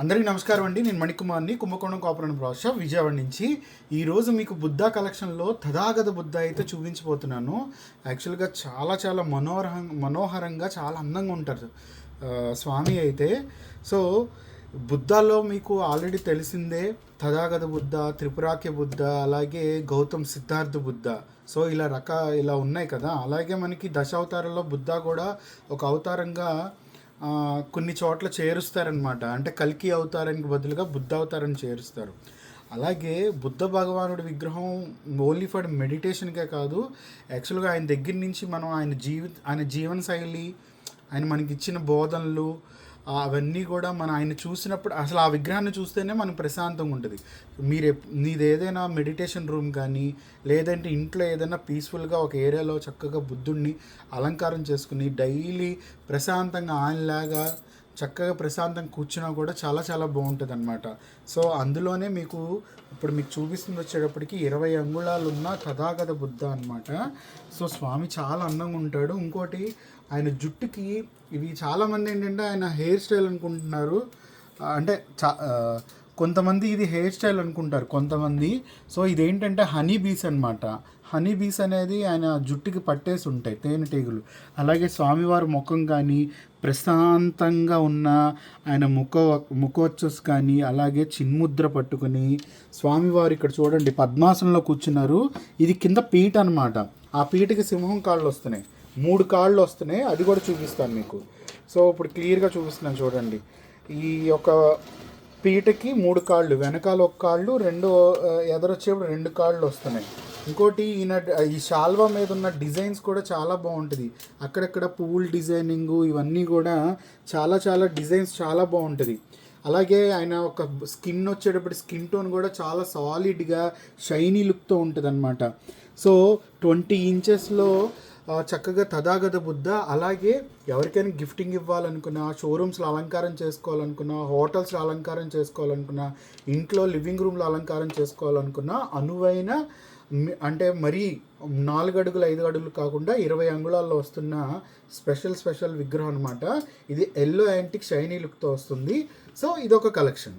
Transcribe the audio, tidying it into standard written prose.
అందరికీ నమస్కారం అండి. నేను మణికుమార్ని, కుంభకోణం కోఆపరేటివ్ బ్రాంచ్ విజయవాడ నుంచి. ఈరోజు మీకు బుద్ధ కలెక్షన్లో తథాగత బుద్ధ అయితే చూపించబోతున్నాను. యాక్చువల్గా చాలా మనోహరంగా చాలా అందంగా ఉంటారు స్వామి అయితే. సో బుద్ధలో మీకు ఆల్రెడీ తెలిసిందే తథాగత బుద్ధ, త్రిపురాఖ్య బుద్ధ, అలాగే గౌతమ్ సిద్ధార్థ బుద్ధ. సో ఇలా ఉన్నాయి కదా. అలాగే మనకి దశావతారంలో బుద్ధ కూడా ఒక అవతారంగా కొన్ని చోట్ల చేరుస్తారనమాట. అంటే కల్కి అవతారానికి బదులుగా బుద్ధ అవతారాన్ని చేరుస్తారు. అలాగే బుద్ధ భగవానుడి విగ్రహం ఓన్లీ ఫర్ మెడిటేషన్కే కాదు, యాక్చువల్గా ఆయన దగ్గర నుంచి మనం ఆయన జీవన శైలి, ఆయన మనకి ఇచ్చిన బోధనలు అవన్నీ కూడా ఆయన చూసినప్పుడు అసలు ఆ విగ్రహాన్ని చూస్తేనే మనకు ప్రశాంతంగా ఉంటుంది. మీది ఏదైనా మెడిటేషన్ రూమ్ కానీ, లేదంటే ఇంట్లో ఏదైనా పీస్ఫుల్గా ఒక ఏరియాలో చక్కగా బుద్ధుడిని అలంకారం చేసుకుని డైలీ ప్రశాంతంగా ఆయనలాగా చక్కగా ప్రశాంతంగా కూర్చున్నా కూడా చాలా బాగుంటుంది అనమాట. సో అందులోనే ఇప్పుడు మీకు చూపిస్తుంది వచ్చేటప్పటికి 20 అంగుళాలు ఉన్న తథాగత బుద్ధ అనమాట. సో స్వామి చాలా అందంగా ఉంటాడు. ఇంకోటి ఆయన జుట్టుకి ఇవి చాలామంది ఏంటంటే ఆయన హెయిర్ స్టైల్ అనుకుంటున్నారు. అంటే కొంతమంది ఇది హెయిర్ స్టైల్ అనుకుంటారు కొంతమంది. సో ఇదేంటంటే హనీ బీస్ అనమాట. హనీ బీస్ అనేది ఆయన జుట్టుకి పట్టేసి ఉంటాయి, తేనెటీగలు. అలాగే స్వామివారి ముఖం కానీ ప్రశాంతంగా ఉన్న ఆయన ముఖోచ్చస్ కానీ, అలాగే చిన్ముద్ర పట్టుకుని స్వామివారు ఇక్కడ చూడండి పద్మాసనంలో కూర్చున్నారు. ఇది కింద పీట అనమాట. ఆ పీటకి సింహం కాళ్ళు వస్తున్నాయి, 3 కాళ్ళు వస్తున్నాయి. అది కూడా చూపిస్తాను మీకు. సో ఇప్పుడు క్లియర్గా చూపిస్తున్నాను చూడండి. ఈ యొక్క పీటకి 3 కాళ్ళు, వెనకాల 1 కాళ్ళు, ఎదరొచ్చేప్పుడు 2 కాళ్ళు వస్తున్నాయి. ఇంకోటి ఈ శాల్వా మీద ఉన్న డిజైన్స్ కూడా చాలా బాగుంటుంది. అక్కడక్కడ పువ్వుల డిజైనింగు ఇవన్నీ కూడా చాలా డిజైన్స్ చాలా బాగుంటుంది. అలాగే ఆయన ఒక స్కిన్ వచ్చేటప్పుడు స్కిన్ టోన్ కూడా చాలా సాలిడ్గా షైనీ లుక్తో ఉంటుంది అనమాట. సో 20 ఇంచెస్లో చక్కగా తథాగత బుద్ధ. అలాగే ఎవరికైనా గిఫ్టింగ్ ఇవ్వాలనుకున్నా, షోరూమ్స్లో అలంకారం చేసుకోవాలనుకున్నా, హోటల్స్లో అలంకారం చేసుకోవాలనుకున్నా, ఇంట్లో లివింగ్ రూమ్లో అలంకారం చేసుకోవాలనుకున్నా, అనువైన అంటే మరీ 4 అడుగులు 5 అడుగులు కాకుండా 20 అంగుళాల్లో వస్తున్న స్పెషల్ విగ్రహం అనమాట. ఇది ఎల్లో యాంటిక్ షైనీ లుక్తో వస్తుంది. సో ఇదొక కలెక్షన్.